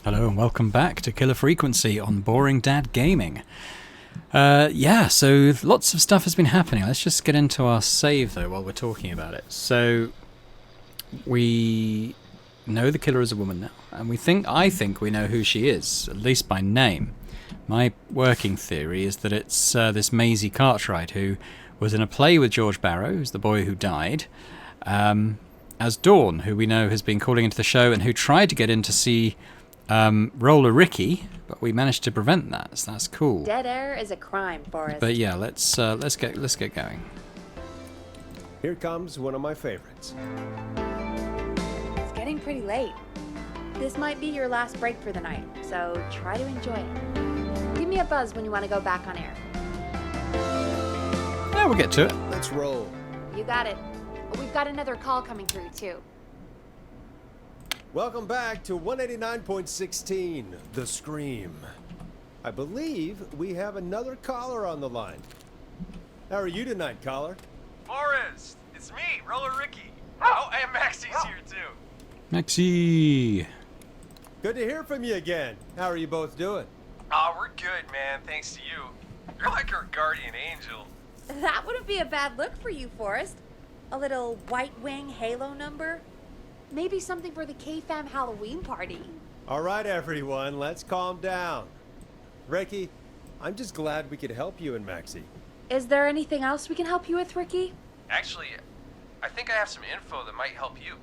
Hello and welcome back to Killer Frequency on Boring Dad Gaming. So lots of stuff has been happening. Let's just get into our save though while we're talking about it. So we know the killer is a woman now, and I think we know who she is, at least by name. My working theory is that it's this Maisie Cartwright, who was in a play with George Barrow, who's the boy who died, as Dawn, who we know has been calling into the show and who tried to get in to see Roller Ricky, but we managed to prevent that, so that's cool. Dead air is a crime, Forrest. But yeah, let's get going. Here comes one of my favorites. It's getting pretty late. This might be your last break for the night, so try to enjoy it. Give me a buzz when you want to go back on air. Yeah, we'll get to it. Let's roll. You got it. We've got another call coming through, too. Welcome back to 189.16, The Scream. I believe we have another caller on the line. How are you tonight, caller? Forrest, it's me, Roller Ricky. Oh, and Maxie's here too. Maxie. Good to hear from you again. How are you both doing? Oh, we're good, man, thanks to you. You're like our guardian angel. That wouldn't be a bad look for you, Forrest. A little White Wing Halo number? Maybe something for the K-Fam Halloween party. All right, everyone, let's calm down. Ricky, I'm just glad we could help you and Maxie. Is there anything else we can help you with, Ricky? Actually, I think I have some info that might help you.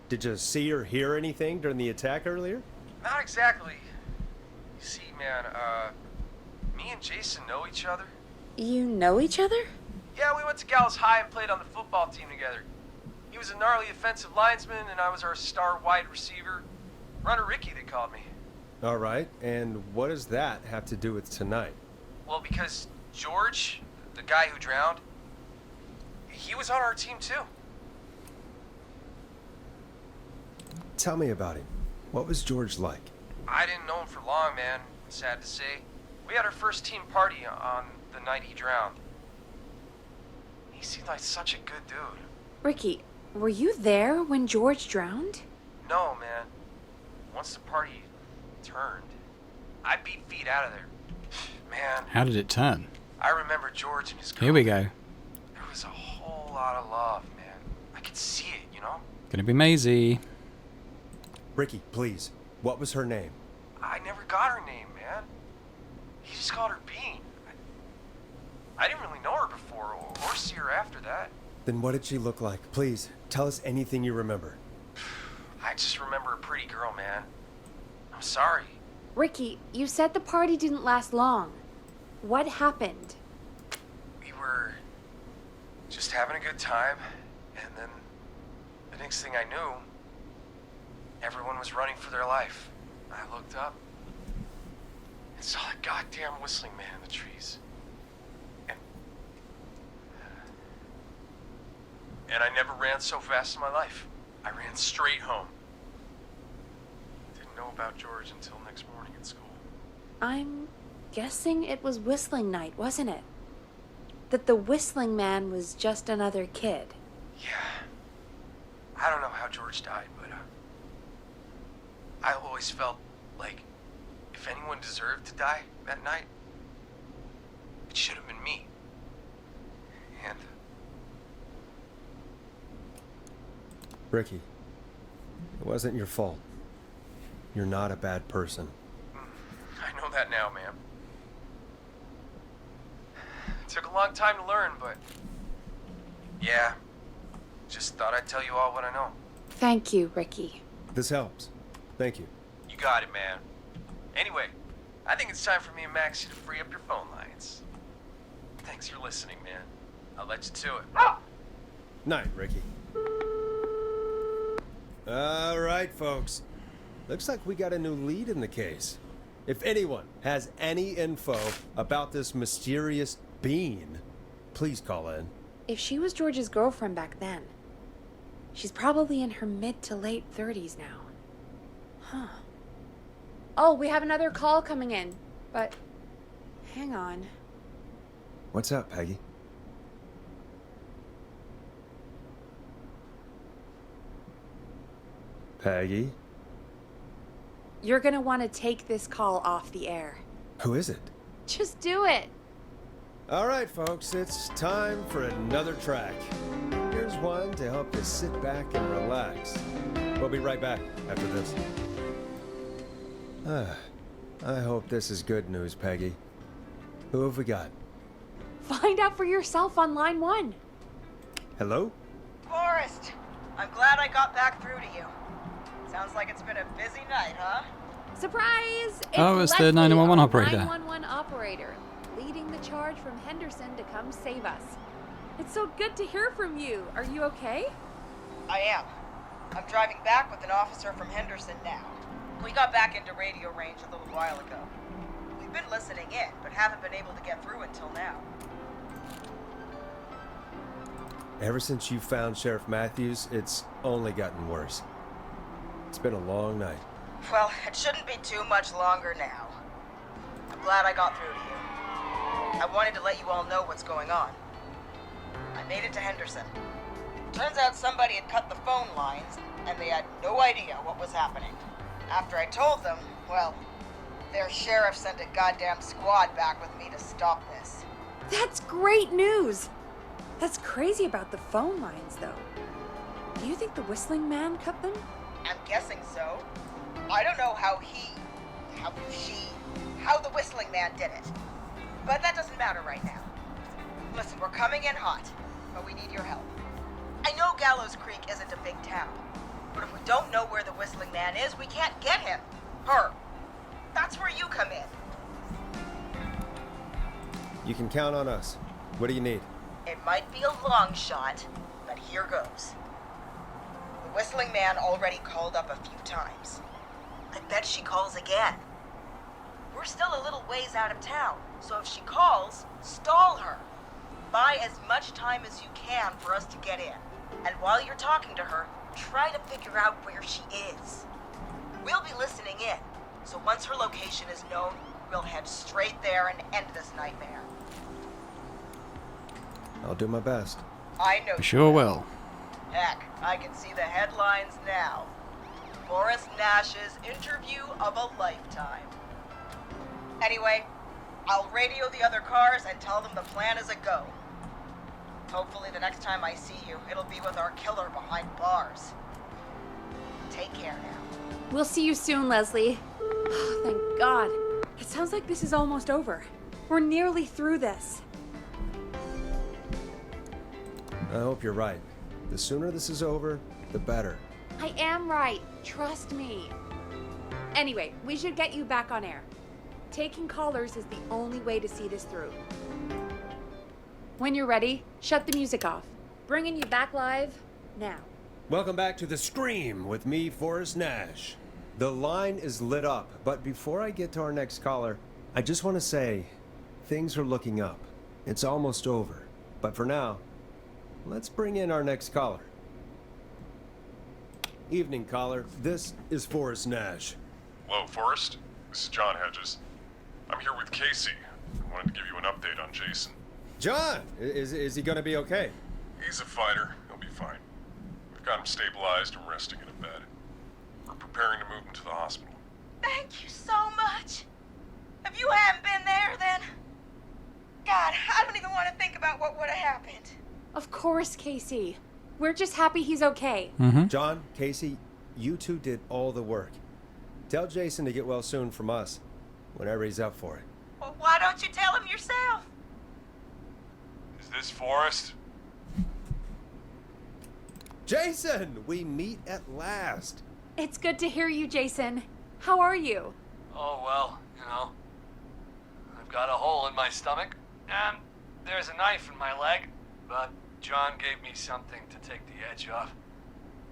Did you see or hear anything during the attack earlier? Not exactly. You see, man, me and Jason know each other. You know each other? Yeah, we went to Gallows High and played on the football team together. He was a gnarly offensive lineman, and I was our star wide receiver. Runner Ricky, they called me. All right, and what does that have to do with tonight? Well, because George, the guy who drowned, he was on our team too. Tell me about him. What was George like? I didn't know him for long, man. Sad to say. We had our first team party on the night he drowned. He seemed like such a good dude. Ricky, were you there when George drowned? No, man. Once the party turned, I beat feet out of there. Man, How did it turn? I remember George and his girl. Here we go. There was a whole lot of love, man. I could see it, you know? Gonna be Maisie. Ricky, please, what was her name? I never got her name, man. He just called her Bean. I didn't really know her before or see her after that. Then what did she look like? Please, tell us anything you remember. I just remember a pretty girl, man. I'm sorry. Ricky, you said the party didn't last long. What happened? We were just having a good time, and then the next thing I knew, everyone was running for their life. I looked up and saw that goddamn whistling man in the trees. And I never ran so fast in my life. I ran straight home. Didn't know about George until next morning at school. I'm guessing it was whistling night, wasn't it? That the whistling man was just another kid. Yeah. I don't know how George died, but I always felt like if anyone deserved to die that night, it should have been me. And Ricky, it wasn't your fault. You're not a bad person. I know that now, ma'am. It took a long time to learn, but yeah, just thought I'd tell you all what I know. Thank you, Ricky. This helps. Thank you. You got it, man. Anyway, I think it's time for me and Maxie to free up your phone lines. Thanks for listening, man. I'll let you to it. Night, Ricky. All right, folks. Looks like we got a new lead in the case. If anyone has any info about this mysterious being, please call in. If she was George's girlfriend back then, she's probably in her mid to late 30s now. Huh. Oh, we have another call coming in, but hang on. What's up, Peggy? Peggy? You're gonna want to take this call off the air. Who is it? Just do it. All right, folks, it's time for another track. Here's one to help you sit back and relax. We'll be right back after this. I hope this is good news, Peggy. Who have we got? Find out for yourself on line 1. Hello? Forrest, I'm glad I got back through to you. Sounds like it's been a busy night, huh? Surprise! Oh, it's the Leslie, 911 our operator. 911 operator, leading the charge from Henderson to come save us. It's so good to hear from you. Are you okay? I am. I'm driving back with an officer from Henderson now. We got back into radio range a little while ago. We've been listening in, but haven't been able to get through until now. Ever since you found Sheriff Matthews, it's only gotten worse. It's been a long night. Well, it shouldn't be too much longer now. I'm glad I got through to you. I wanted to let you all know what's going on. I made it to Henderson. Turns out somebody had cut the phone lines, and they had no idea what was happening. After I told them, well, their sheriff sent a goddamn squad back with me to stop this. That's great news. That's crazy about the phone lines, though. Do you think the Whistling Man cut them? I'm guessing so. I don't know how the Whistling Man did it. But that doesn't matter right now. Listen, we're coming in hot, but we need your help. I know Gallows Creek isn't a big town, but if we don't know where the Whistling Man is, we can't get him. Her. That's where you come in. You can count on us. What do you need? It might be a long shot, but here goes. The Whistling Man already called up a few times. I bet she calls again. We're still a little ways out of town, so if she calls, stall her. Buy as much time as you can for us to get in. And while you're talking to her, try to figure out where she is. We'll be listening in, so once her location is known, we'll head straight there and end this nightmare. I'll do my best. I know We sure will. Heck, I can see the headlines now. Forrest Nash's interview of a lifetime. Anyway, I'll radio the other cars and tell them the plan is a go. Hopefully the next time I see you, it'll be with our killer behind bars. Take care now. We'll see you soon, Leslie. Oh, thank God. It sounds like this is almost over. We're nearly through this. I hope you're right. The sooner this is over, the better. I am right. Trust me. Anyway, we should get you back on air. Taking callers is the only way to see this through. When you're ready, shut the music off. Bringing you back live now. Welcome back to The Scream with me, Forrest Nash. The line is lit up, but before I get to our next caller, I just want to say things are looking up. It's almost over. But for now, let's bring in our next caller. Evening, caller. This is Forrest Nash. Hello, Forrest. This is John Hedges. I'm here with Casey. I wanted to give you an update on Jason. John, is he going to be okay? He's a fighter. He'll be fine. We've got him stabilized and resting in a bed. We're preparing to move him to the hospital. Thank you so much. If you hadn't been there, then... God, I don't even want to think about what would have happened. Of course, Casey. We're just happy he's okay. John, Casey, you two did all the work. Tell Jason to get well soon from us, whenever he's up for it. Well, why don't you tell him yourself? Is this Forrest? Jason, we meet at last. It's good to hear you, Jason. How are you? Oh, well, you know, I've got a hole in my stomach, and there's a knife in my leg, but John gave me something to take the edge off.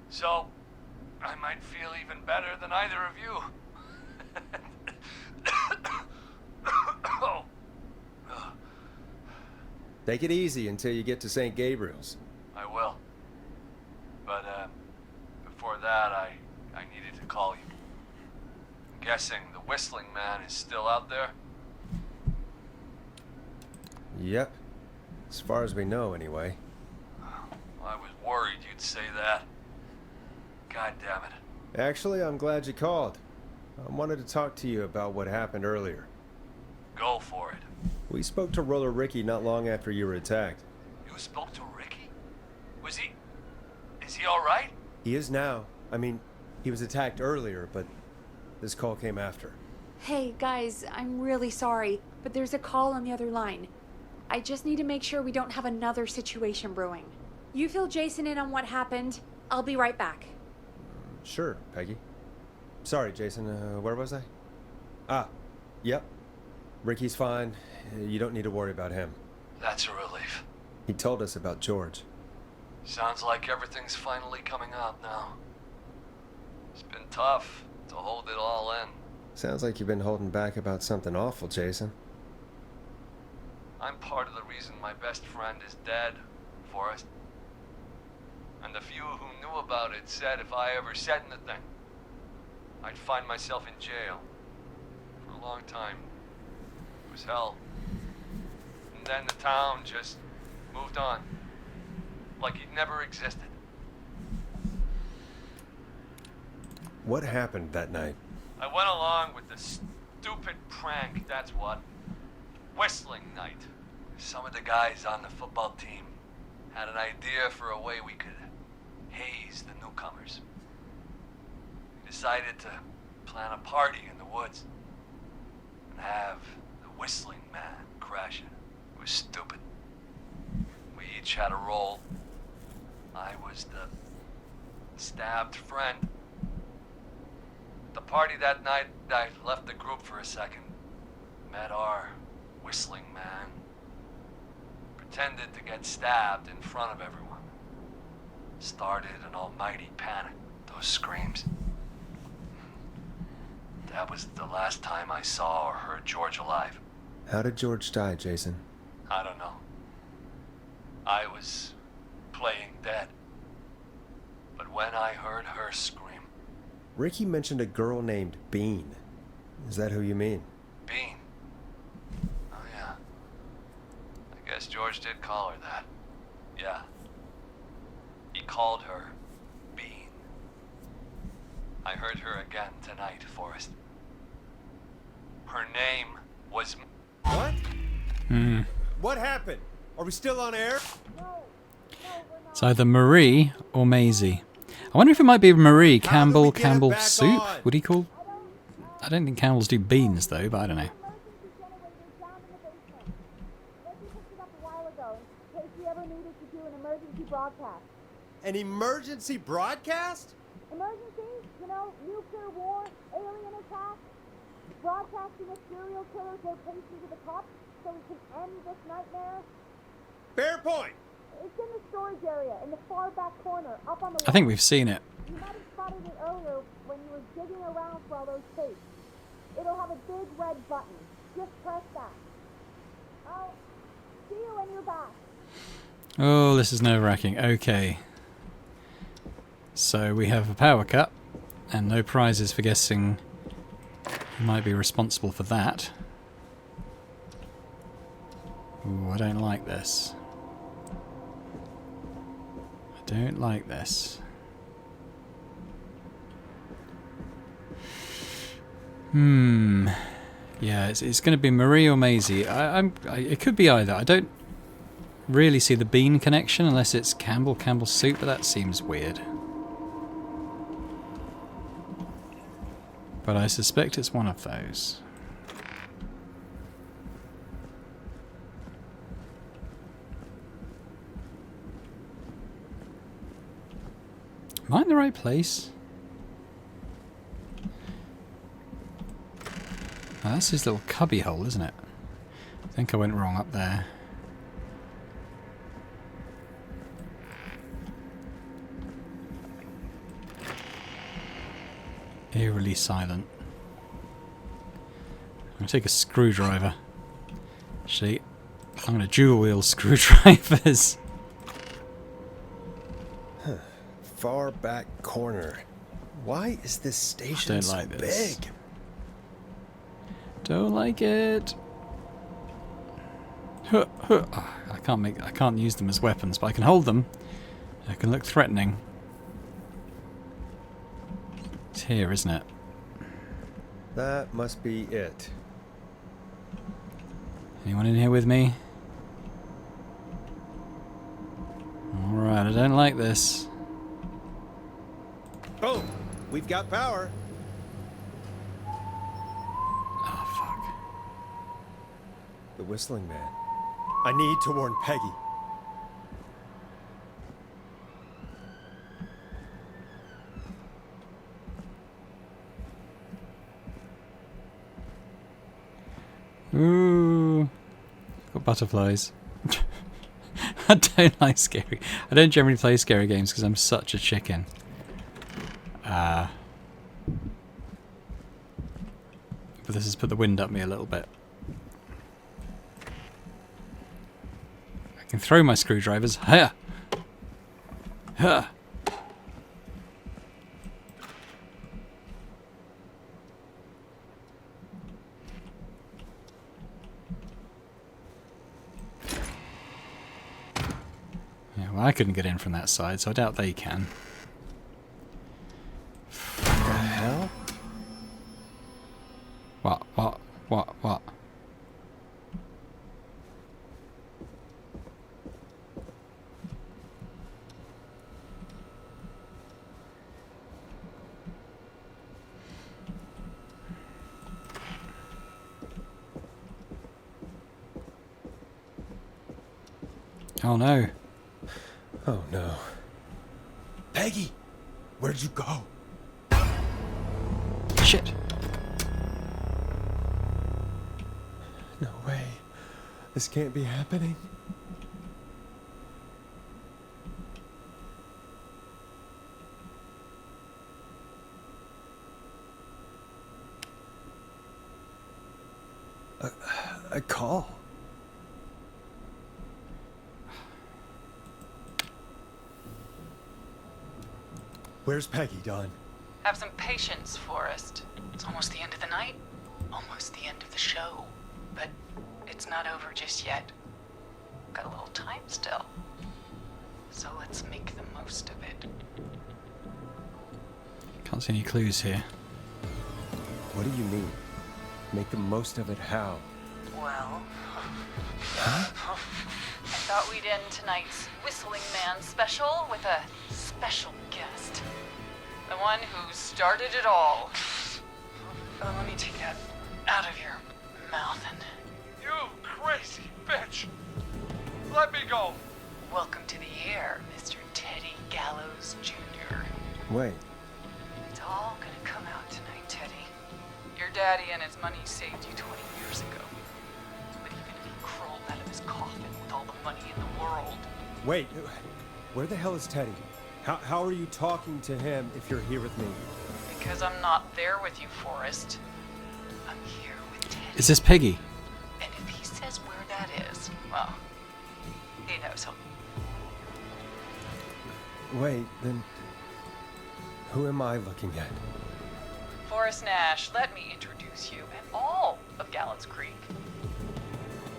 So, I might feel even better than either of you. Oh. Take it easy until you get to St. Gabriel's. I will. But, before that, I needed to call you. I'm guessing the Whistling Man is still out there? Yep. As far as we know, anyway. I was worried you'd say that. God damn it. Actually, I'm glad you called. I wanted to talk to you about what happened earlier. Go for it. We spoke to Roller Ricky not long after you were attacked. You spoke to Ricky? Is he alright? He is now. I mean, he was attacked earlier, but this call came after. Hey, guys, I'm really sorry, but there's a call on the other line. I just need to make sure we don't have another situation brewing. You fill Jason in on what happened. I'll be right back. Sure, Peggy. Sorry, Jason, where was I? Yep. Ricky's fine. You don't need to worry about him. That's a relief. He told us about George. Sounds like everything's finally coming out now. It's been tough to hold it all in. Sounds like you've been holding back about something awful, Jason. I'm part of the reason my best friend is dead, Forrest. And the few who knew about it said if I ever said anything, I'd find myself in jail. For a long time. It was hell. And then the town just moved on. Like it never existed. What happened that night? I went along with the stupid prank, that's what. Whistling night. Some of the guys on the football team had an idea for a way we could haze the newcomers. We decided to plan a party in the woods and have the Whistling Man crash it. It was stupid. We each had a role. I was the stabbed friend. At the party that night, I left the group for a second. Met our Whistling Man. Pretended to get stabbed in front of everyone. Started an almighty panic. Those screams. That was the last time I saw or heard George alive. How did George die, Jason? I don't know. I was playing dead. But when I heard her scream... Ricky mentioned a girl named Bean. Is that who you mean? Bean? Oh yeah. I guess George did call her that. Yeah. He called her Bean. I heard her again tonight, Forrest. Her name was... What? What happened? Are we still on air? It's either Marie or Maisie. I wonder if it might be Marie Campbell Soup. On? Would he call? I don't think Campbells do beans though, but I don't know. An emergency broadcast? Emergency, you know, nuclear war, alien attack, broadcasting a serial killer's location to the cops so we can end this nightmare. Fair point. It's in the storage area, in the far back corner, up on the I think we've seen it. You might have spotted it earlier when you were digging around for all those tapes. It'll have a big red button. Just press that. I'll see you when you're back. Oh, this is nerve-wracking. Okay. So we have a power cut, and no prizes for guessing who might be responsible for that. Ooh, I don't like this. I don't like this. Yeah, it's going to be Marie or Maisie. It could be either. I don't really see the bean connection unless it's Campbell Soup, but that seems weird. But I suspect it's one of those. Am I in the right place? Oh, that's his little cubby hole, isn't it? I think I went wrong up there. Eerily silent. I'm going to take a screwdriver. Actually, I'm going to dual wheel screwdrivers. Far back corner. Why is this station so big? Don't like it. I can't use them as weapons, but I can hold them. I can look threatening. It's here, isn't it? That must be it. Anyone in here with me? Alright, I don't like this. Boom! We've got power. Oh, fuck. The Whistling Man. I need to warn Peggy. Ooh. Got butterflies. I don't like scary. I don't generally play scary games because I'm such a chicken. But this has put the wind up me a little bit. I can throw my screwdrivers. Hiya! Huh. Yeah, well, I couldn't get in from that side, so I doubt they can. What the hell? What? Oh no. Oh no. Peggy! Where'd you go? Shit. No way. This can't be happening. A call. Where's Peggy, Don? Have some patience, Forrest. It's almost the end of the night. Almost the end of the show. But it's not over just yet. Got a little time still. So let's make the most of it. Can't see any clues here. What do you mean? Make the most of it how? Well... I thought we'd end tonight's Whistling Man special with a special guest. The one who started it all. Let me take that out of your mouth and... You crazy bitch! Let me go! Welcome to the air, Mr. Teddy Gallows Jr. Wait. It's all gonna come out tonight, Teddy. Your daddy and his money saved you 20 years ago. But even if he crawled out of his coffin with all the money in the world... Wait. Where the hell is Teddy? How are you talking to him if you're here with me? Because I'm not there with you, Forrest. I'm here with Teddy. Is this Peggy? And if he says where that is, well, he knows him. Wait, then... Who am I looking at? Forrest Nash, let me introduce you and all of Gallows Creek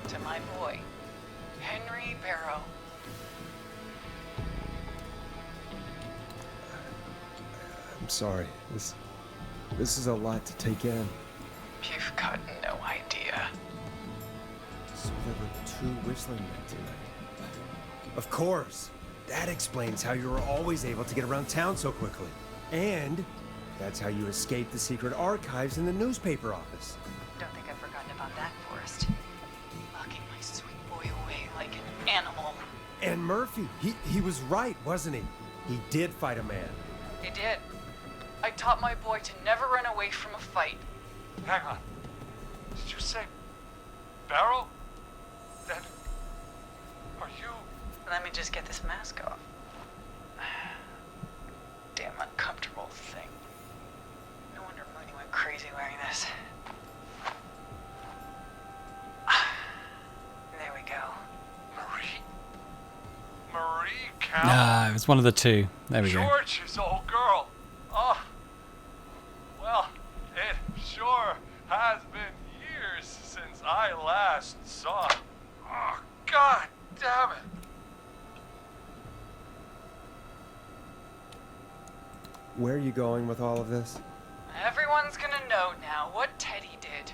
to my boy, Henry Barrow. I'm sorry. This is a lot to take in. You've got no idea. So there were two Whistling Men tonight. Of course. That explains how you were always able to get around town so quickly. And that's how you escaped the secret archives in the newspaper office. Don't think I've forgotten about that, Forrest. Locking my sweet boy away like an animal. And Murphy, he was right, wasn't he? He did fight a man. He did. I taught my boy to never run away from a fight. Hang on. Did you say Barrow? Then are you... Let me just get this mask off. Damn uncomfortable thing. No wonder Mooney went crazy wearing this. There we go. Marie Cal? Ah, it was one of the two. There we go. George's old girl. Oh. Well, it sure has been years since I last saw. Oh, God damn it. where are you going with all of this? Everyone's gonna know now what Teddy did.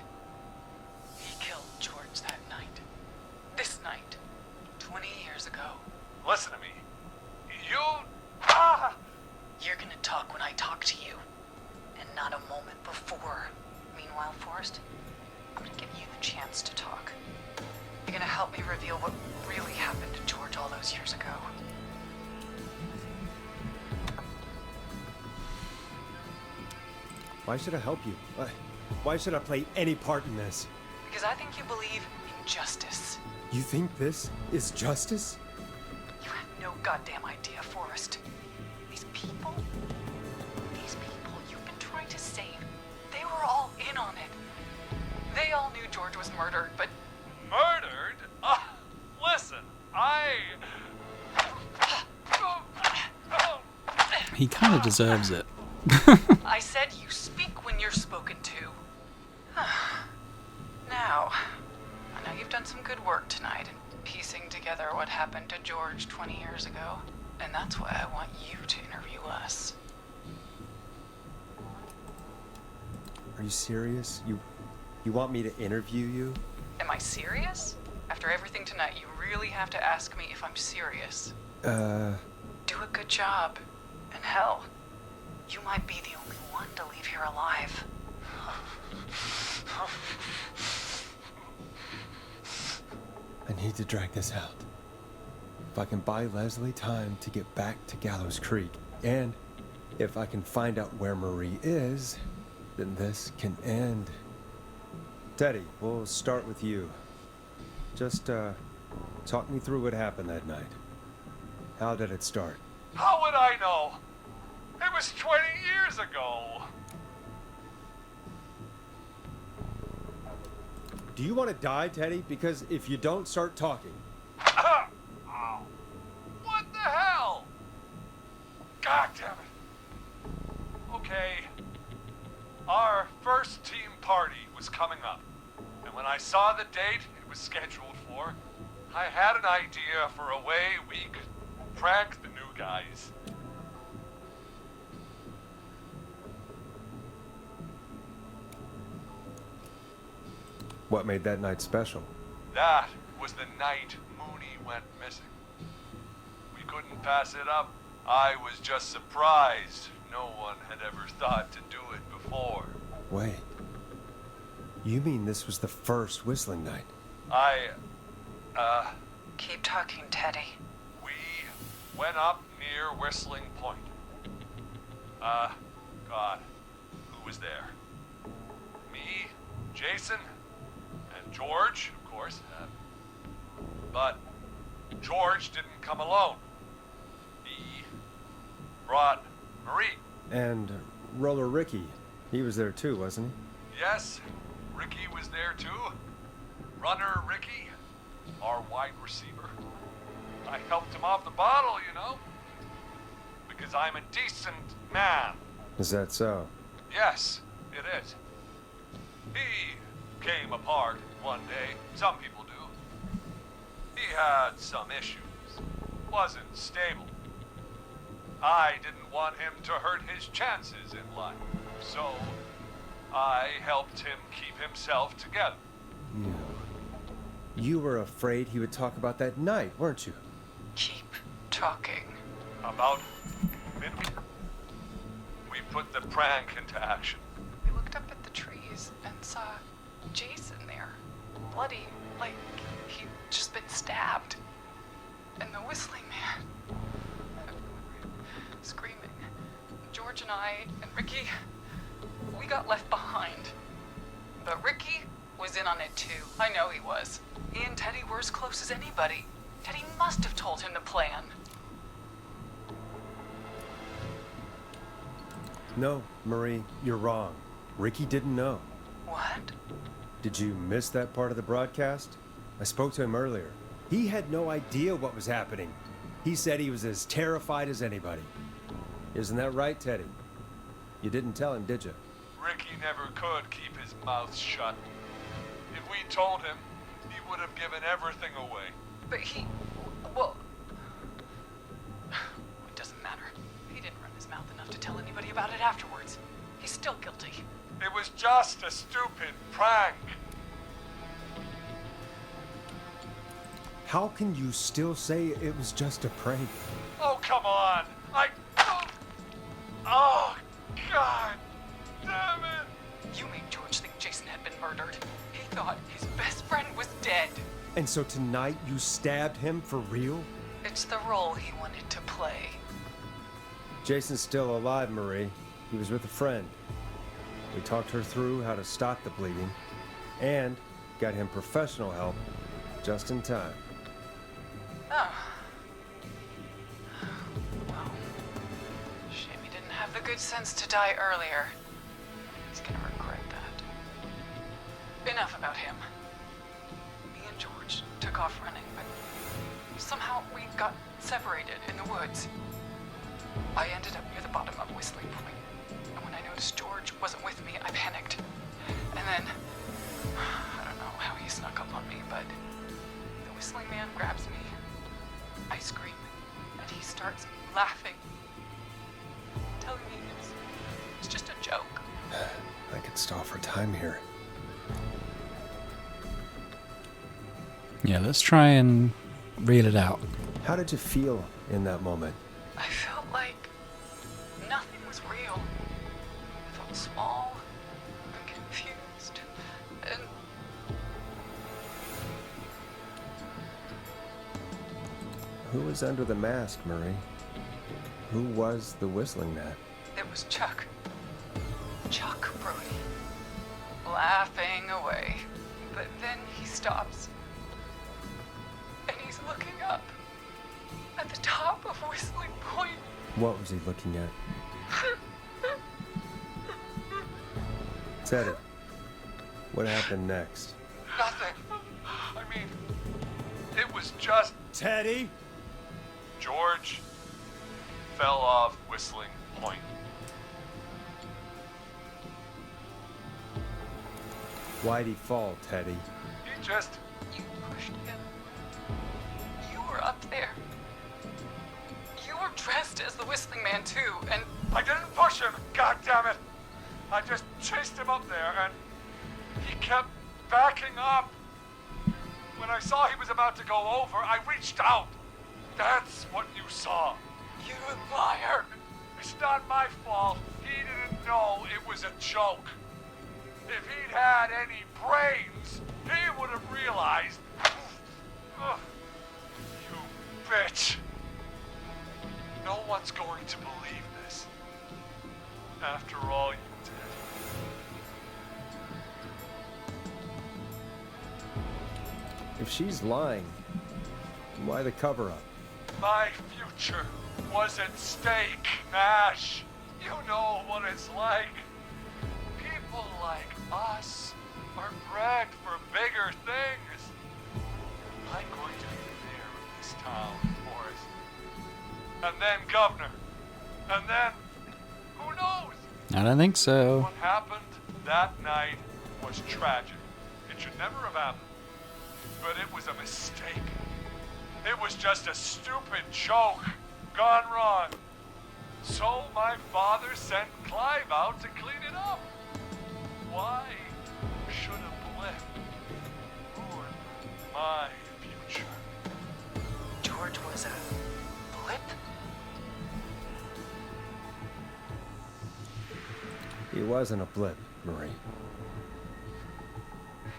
He killed George that night. This night. 20 years ago. Listen to me. You... You're gonna talk when I talk to you. And not a moment before. Meanwhile, Forrest, I'm gonna give you the chance to talk. You're gonna help me reveal what really happened to George all those years ago. Why should I help you? Why should I play any part in this? Because I think you believe in justice. You think this is justice? You have no goddamn idea, Forrest. These people you've been trying to save, they were all in on it. They all knew George was murdered, but... Murdered? Listen, He kind of deserves it. I said you speak when you're spoken to. Now, I know you've done some good work tonight in piecing together what happened to George 20 years ago, and that's why I want you to interview us. Are you serious? You want me to interview you? Am I serious? After everything tonight, you really have to ask me if I'm serious. Do a good job. And hell, you might be the only one to leave here alive. I need to drag this out. If I can buy Leslie time to get back to Gallows Creek, and if I can find out where Marie is, then this can end. Teddy, we'll start with you. Just, talk me through what happened that night. How did it start? how would I know? It was 20 years ago. Do you want to die, Teddy? Because if you don't start talking... Ow. What the hell? God damn it. Okay. Our first team party was coming up. And when I saw the date it was scheduled for, I had an idea for a way we could prank the new guys. What made that night special? That was the night Mooney went missing. We couldn't pass it up. I was just surprised no one had ever thought to do it before. Wait. You mean this was the first whistling night? Keep talking, Teddy. We went up near Whistling Point. God, who was there? Me, Jason, and George, of course. But George didn't come alone. He brought Marie. And Roller Ricky. He was there too, wasn't he? Yes, Ricky was there too. Runner Ricky, our wide receiver. I helped him off the bottle, you know. Because I'm a decent man. Is that so? Yes, it is. He came apart one day. Some people do. He had some issues. Wasn't stable. I didn't want him to hurt his chances in life. So, I helped him keep himself together. You were afraid he would talk about that night, weren't you? Keep talking. About midweek, we put the prank into action. We looked up at the trees and saw Jason there. Bloody, like he'd just been stabbed. And the whistling man, screaming. George and I and Ricky, we got left behind. But Ricky was in on it too. I know he was. He and Teddy were as close as anybody. Teddy must have told him to plan. No, Marie, you're wrong. Ricky didn't know. What? Did you miss that part of the broadcast? I spoke to him earlier. He had no idea what was happening. He said he was as terrified as anybody. Isn't that right, Teddy? You didn't tell him, did you? Ricky never could keep his mouth shut. If we told him, he would have given everything away. But well, it doesn't matter. He didn't run his mouth enough to tell anybody about it afterwards. He's still guilty. It was just a stupid prank. How can you still say it was just a prank? Oh, come on. Oh, God damn it. You made George think Jason had been murdered. He thought his best friend was dead. And so tonight you stabbed him for real? It's the role he wanted to play. Jason's still alive, Marie. He was with a friend. We talked her through how to stop the bleeding and got him professional help just in time. Oh. Well, shame he didn't have the good sense to die earlier. He's gonna regret that. Enough about him. Me and George took off running, but somehow we got separated in the woods. I ended up near the bottom of Whistling Point, and when I noticed George wasn't with me, I panicked. And then, I don't know how he snuck up on me, but the Whistling Man grabs me. I scream, and he starts laughing, telling me it's just a joke. I could stall for time here. Yeah, let's try and reel it out. How did you feel in that moment? I felt like nothing was real. I felt small and confused, and Who was under the mask, Marie? Who was the Whistling Man? it was Chuck. Chuck Brody. Laughing away. But then he stops. And he's looking up at the top of Whistling Point. What was he looking at? Teddy, what happened next? Nothing. I mean, it was just Teddy? George fell off Whistling Point. Why'd he fall, Teddy? He just... You pushed him. You were up there. You were dressed as the Whistling Man too, and I didn't push him, God damn it! I just chased him up there, and he kept backing up. When I saw he was about to go over, I reached out. That's what you saw. you liar. It's not my fault. He didn't know it was a joke. If he'd had any brains, he would have realized. Ugh. You bitch. No one's going to believe this. After all you did. If she's lying, why the cover-up? My future was at stake, Nash. You know what it's like. People like us are bred for bigger things. I'm going to be the mayor of this town, Forrest. And then governor. And then, who knows? I don't think so. What happened that night was tragic. It should never have happened. But it was a mistake. It was just a stupid joke gone wrong. So my father sent Clive out to clean it up. Why should a blip ruin my future? George was a blip? He wasn't a blip, Marie.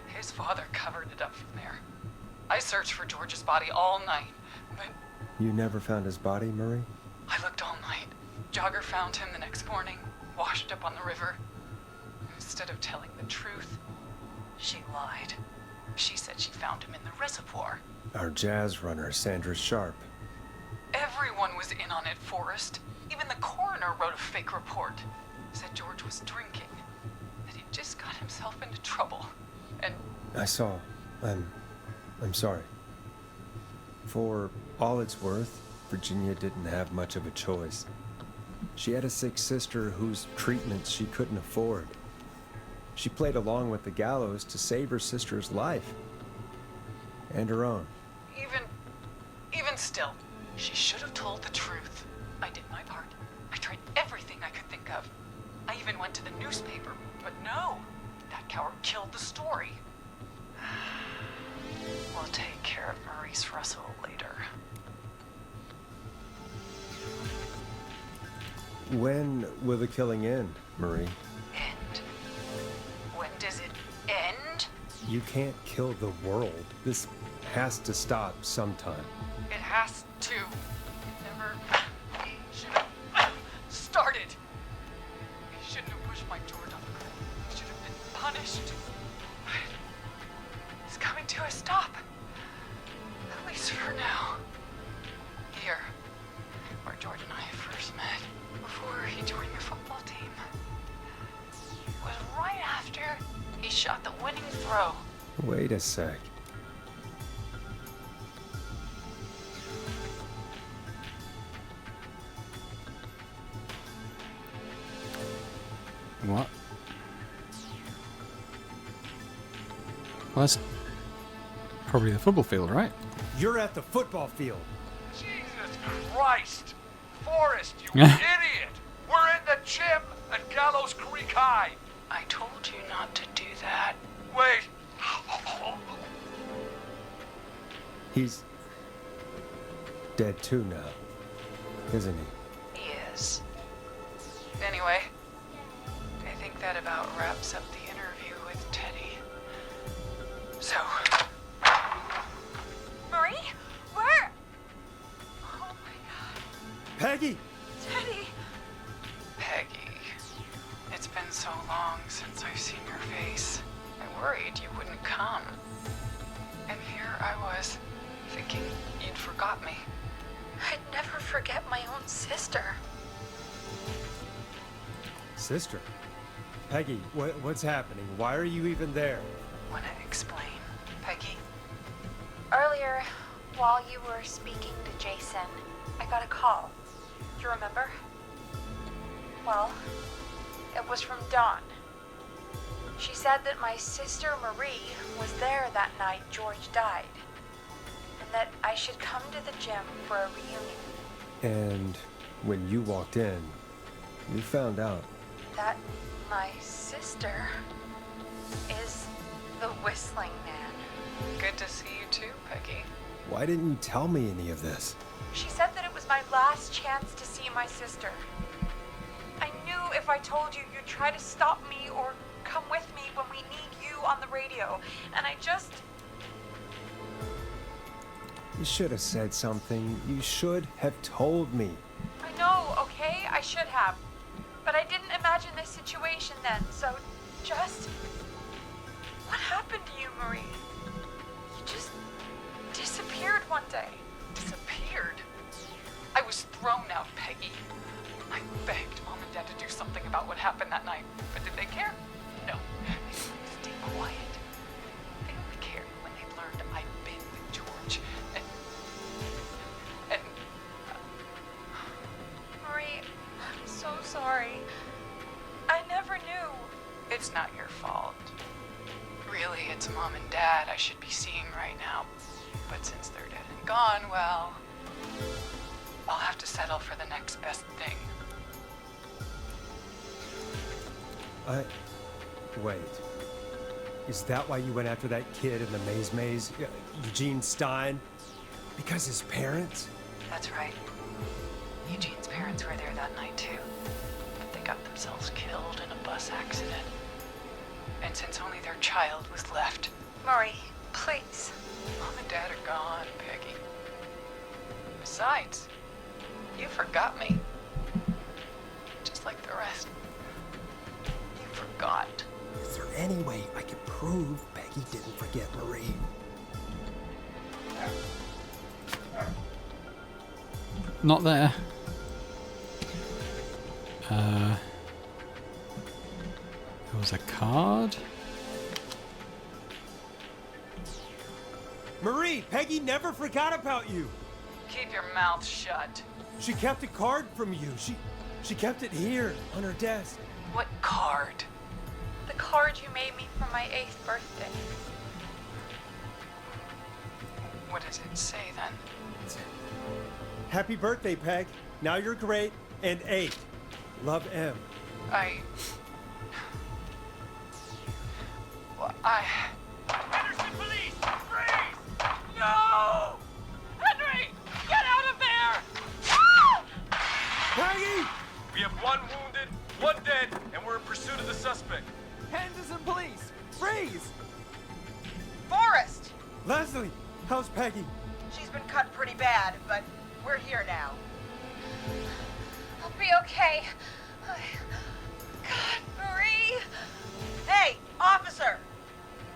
His father covered it up from there. I searched for George's body all night, but You never found his body, Marie? I looked all night. Jogger found him the next morning, washed up on the river. Instead of telling the truth, she lied. She said she found him in the reservoir. Our jazz runner, Sandra Sharp. Everyone was in on it, Forrest. Even the coroner wrote a fake report. Said George was drinking, that he just got himself into trouble. And I saw. I'm sorry. For all it's worth, Virginia didn't have much of a choice. She had a sick sister whose treatments she couldn't afford. She played along with the gallows to save her sister's life. And her own. even still, she should have told the truth. I did my part. I tried everything I could think of. even went to the newspaper. But no, that coward killed the story. We'll take care of Maurice Russell later. When will the killing end, Marie? End? When does it end? You can't kill the world. This has to stop sometime. It has to. It never should have started. He shouldn't have pushed my door down the road. He should have been punished. It's coming to a stop. At least for now. Here, where Jordan and I first met, before he joined the football team, was right after he shot the winning throw. Wait a sec. What? Well, that's probably the football field, right? You're at the football field. Jesus Christ! Forrest, you idiot! We're in the gym at Gallows Creek High! I told you not to do that. Wait! He's dead too now, isn't he? He is. Anyway, I think that about wraps up the interview with Teddy. So, Marie? Where? Oh my god. Peggy! Teddy! Peggy, it's been so long since I've seen your face. I worried you wouldn't come. And here I was, thinking you'd forgot me. I'd never forget my own sister. Sister? Peggy, what's happening? Why are you even there? Wanna explain, Peggy? Earlier, while you were speaking to Jason, I got a call. Do you remember? Well, it was from Dawn. She said that my sister Marie was there that night George died, and that I should come to the gym for a reunion. And when you walked in, you found out. That my sister is the Whistling Man. Good to see you too, Peggy. Why didn't you tell me any of this? She said that it was my last chance to see my sister. I knew if I told you, you'd try to stop me or come with me when we need you on the radio. And I just... You should have said something. You should have told me. I know, okay? I should have. But I didn't imagine this situation then, so just... What happened to you, Marie? You just disappeared one day. Disappeared? I was thrown out, Peggy. I begged Mom and Dad to do something about what happened that night, but did they care? No. They stayed quiet. They only cared when they learned I'd been with George. And Marie, I'm so sorry. I never knew. it's not your fault. Really, it's Mom and Dad I should be seeing right now. But since they're dead and gone, well, I'll have to settle for the next best thing. Wait. Is that why you went after that kid in the maze? Eugene Stein? Because his parents? That's right. Eugene's parents were there that night too. But they got themselves killed in a bus accident. And since only their child was left, Marie, please. Mom and Dad are gone, Peggy. Besides, you forgot me. Just like the rest. You forgot. Is there any way I can prove Peggy didn't forget Marie? Not there. There was a card. Marie, Peggy never forgot about you. Keep your mouth shut. She kept a card from you. She kept it here on her desk. What card? The card you made me for my 8th birthday. What does it say then? Happy birthday, Peg. Now you're great and 8. Love, M. Henderson police! Freeze! No! Henry! Get out of there! Peggy! We have 1 wounded, 1 dead, and we're in pursuit of the suspect. Henderson police! Freeze! Forrest! Leslie, how's Peggy? She's been cut pretty bad, but we're here now. I'll be okay. God, Marie. Hey, officer!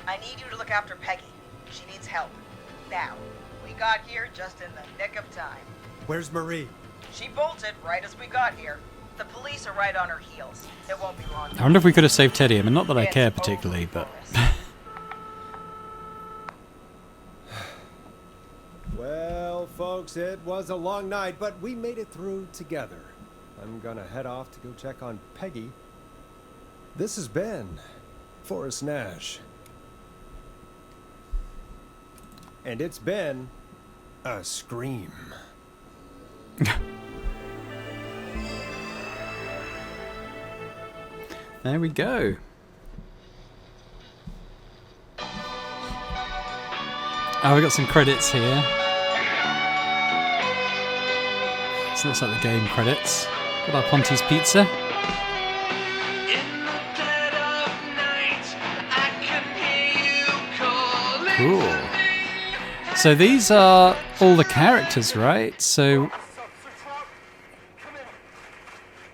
I need you to look after Peggy. She needs help. Now, we got here just in the nick of time. Where's Marie? She bolted right as we got here. The police are right on her heels. It won't be long. I wonder if we could have saved Teddy. I mean, not that I care particularly, but... Well, folks, it was a long night, but we made it through together. I'm gonna head off to go check on Peggy. This has been Forrest Nash. And it's been a scream. There we go. Oh, we got some credits here. So looks like the game credits. Got our Ponte's Pizza. Cool. So these are all the characters, right? So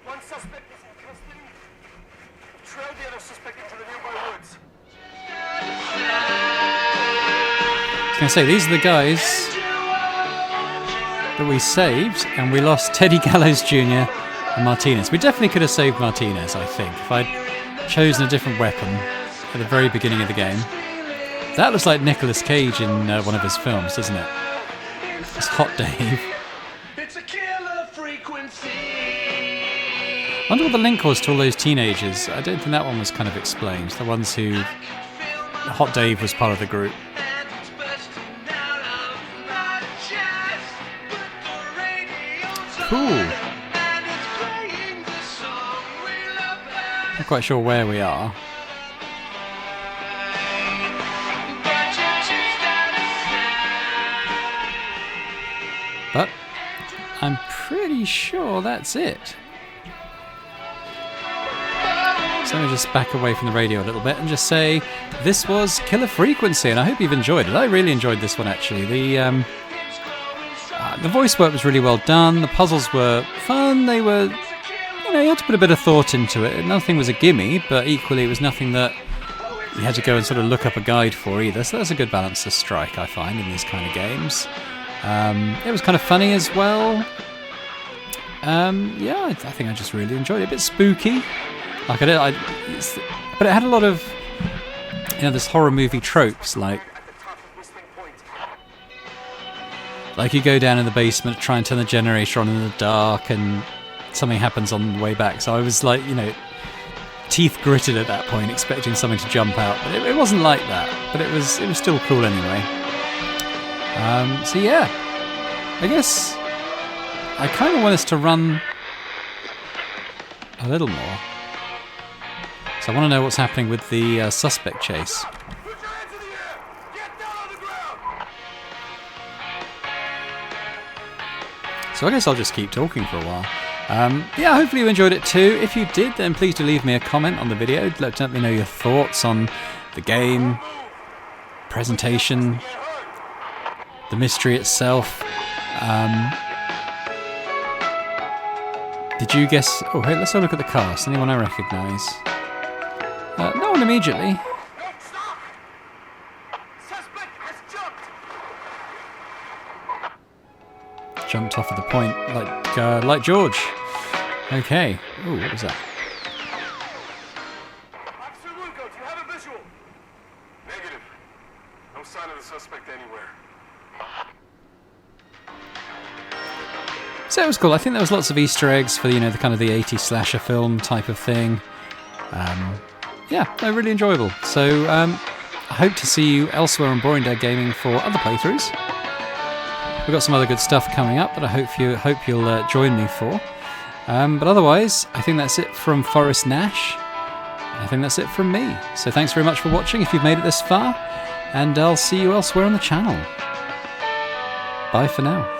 One suspect is in custody. Trail the other suspect into the nearby woods. I was going to say, these are the guys that we saved, and we lost Teddy Gallows Jr. and Martinez. We definitely could have saved Martinez, I think, if I'd chosen a different weapon at the very beginning of the game. That looks like Nicolas Cage in one of his films, doesn't it? It's Hot Dave. It's a killer frequency. I wonder what the link was to all those teenagers. I don't think that one was kind of explained. The ones who... Hot Dave was part of the group. Cool. Not quite sure where we are. But I'm pretty sure that's it. So let me just back away from the radio a little bit and just say this was Killer Frequency, and I hope you've enjoyed it. I really enjoyed this one, actually. The voice work was really well done. The puzzles were fun. They were, you had to put a bit of thought into it. Nothing was a gimme, but equally it was nothing that you had to go and sort of look up a guide for either. So that's a good balance to strike, I find, in these kind of games. It was kind of funny as well. Yeah, I think I just really enjoyed it. A bit spooky, but it had a lot of, this horror movie tropes, like you go down in the basement, try and turn the generator on in the dark, and something happens on the way back. So I was like, teeth gritted at that point, expecting something to jump out, but it wasn't like that. But it was still cool anyway. So yeah, I guess I kind of want us to run a little more. So I want to know what's happening with the suspect chase. Put your hands in the air! Get down on the ground! So I guess I'll just keep talking for a while. Yeah, hopefully you enjoyed it too. If you did, then please do leave me a comment on the video. Let me know your thoughts on the game, presentation, the mystery itself. Did you guess... Oh, hey, let's have a look at the cast. Anyone I recognise? No one immediately. No, stop! Suspect has jumped! Jumped off at the point, like George. Okay. Ooh, what was that? Officer Lugo, do you have a visual? Negative. No sign of the suspect anywhere. So it was cool. I think there was lots of Easter eggs for the kind of the 80s slasher film type of thing. Yeah, they're really enjoyable. So I hope to see you elsewhere on Boring Dad Gaming for other playthroughs. We've got some other good stuff coming up that I hope you'll join me for. But otherwise, I think that's it from Forrest Nash. I think that's it from me. So thanks very much for watching if you've made it this far, and I'll see you elsewhere on the channel. Bye for now.